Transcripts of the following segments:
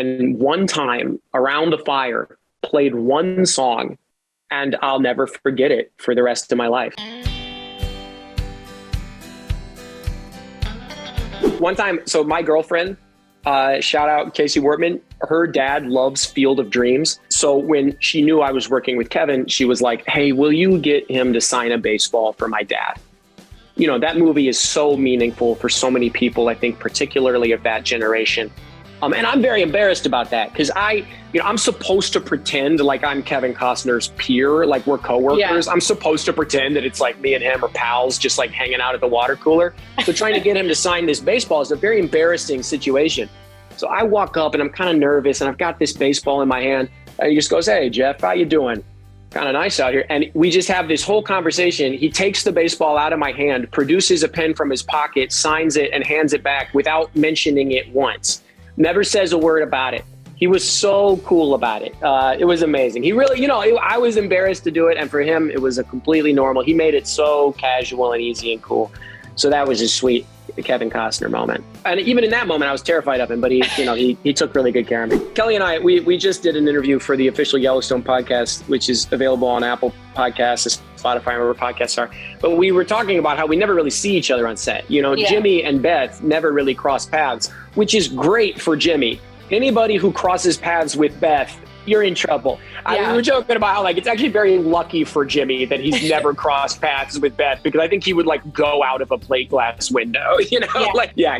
and one time around the fire played one song, and I'll never forget it for the rest of my life. One time, so my girlfriend, shout out Casey Wortman, her dad loves Field of Dreams. So when she knew I was working with Kevin, she was like, hey, will you get him to sign a baseball for my dad? You know, that movie is so meaningful for so many people, I think, particularly of that generation. And I'm very embarrassed about that because I'm supposed to pretend like I'm Kevin Costner's peer, like we're coworkers. Yeah. I'm supposed to pretend that it's like me and him are pals, just like hanging out at the water cooler. So trying to get him to sign this baseball is a very embarrassing situation. So I walk up and I'm kind of nervous and I've got this baseball in my hand. And he just goes, hey, Jeff, how you doing? Kind of nice out here. And we just have this whole conversation. He takes the baseball out of my hand, produces a pen from his pocket, signs it and hands it back without mentioning it once. Never says a word about it. He was so cool about it. It was amazing. He really, I was embarrassed to do it. And for him, it was a completely normal. He made it so casual and easy and cool. So that was a sweet Kevin Costner moment. And even in that moment, I was terrified of him, but he took really good care of me. Kelly and I, we just did an interview for the official Yellowstone podcast, which is available on Apple Podcasts, Spotify, wherever podcasts are. But we were talking about how we never really see each other on set. Jimmy and Beth never really cross paths, which is great for Jimmy. Anybody who crosses paths with Beth, you're in trouble. We were joking about how it's actually very lucky for Jimmy that he's never crossed paths with Beth, because I think he would go out of a plate glass window,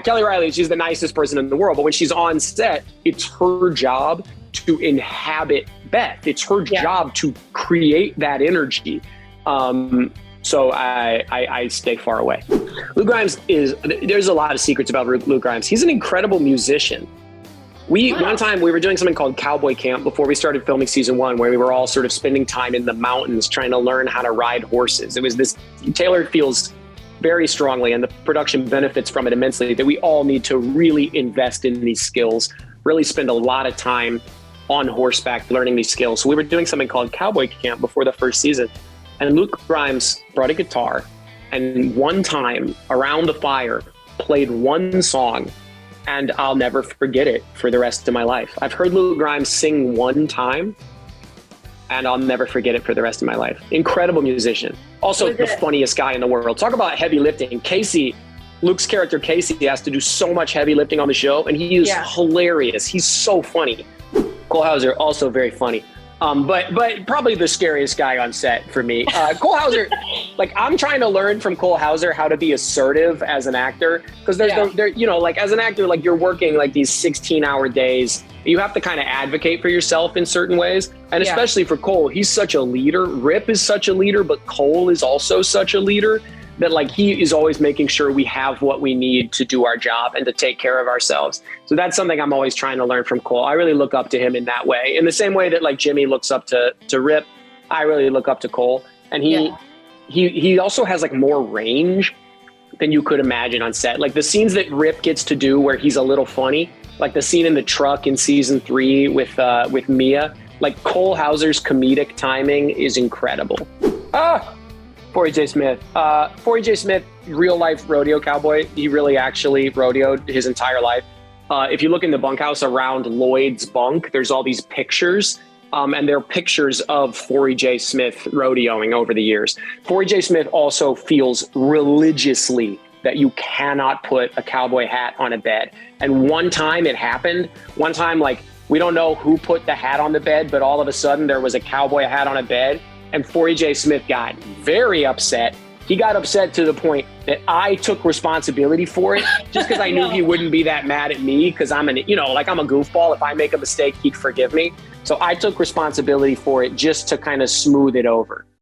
Kelly Riley, she's the nicest person in the world, but when she's on set, it's her job to inhabit Beth. It's her job to create that energy. So I stay far away. Luke Grimes there's a lot of secrets about Luke Grimes. He's an incredible musician. One time we were doing something called Cowboy Camp before we started filming season 1, where we were all sort of spending time in the mountains trying to learn how to ride horses. It was this, Taylor feels very strongly, and the production benefits from it immensely, that we all need to really invest in these skills, really spend a lot of time on horseback learning these skills. So we were doing something called Cowboy Camp before the first season, and Luke Grimes brought a guitar and one time around the fire played one song, and I'll never forget it for the rest of my life. I've heard Luke Grimes sing one time, and I'll never forget it for the rest of my life. Incredible musician. Also the funniest guy in the world. Talk about heavy lifting. Casey, Luke's character Casey, has to do so much heavy lifting on the show, and he is hilarious. He's so funny. Cole Hauser, also very funny. But probably the scariest guy on set for me. Cole Hauser, I'm trying to learn from Cole Hauser how to be assertive as an actor, because as an actor, you're working these 16-hour days. You have to kind of advocate for yourself in certain ways, and especially for Cole, he's such a leader. Rip is such a leader, but Cole is also such a leader that he is always making sure we have what we need to do our job and to take care of ourselves. So that's something I'm always trying to learn from Cole. I really look up to him in that way. In the same way that Jimmy looks up to Rip, I really look up to Cole. And he also has more range than you could imagine on set. The scenes that Rip gets to do where he's a little funny, like the scene in the truck in season 3 with Mia, Cole Hauser's comedic timing is incredible. Floyd J Smith. Floyd J Smith, real life rodeo cowboy. He really actually rodeoed his entire life. If you look in the bunkhouse around Lloyd's bunk, there's all these pictures. And they're pictures of Floyd J Smith rodeoing over the years. Floyd J Smith also feels religiously that you cannot put a cowboy hat on a bed. And one time it happened. One time, we don't know who put the hat on the bed, but all of a sudden there was a cowboy hat on a bed. And Floyd J Smith got very upset. He got upset to the point that I took responsibility for it, just because I knew he wouldn't be that mad at me, because I'm I'm a goofball. If I make a mistake, he'd forgive me. So I took responsibility for it just to kind of smooth it over.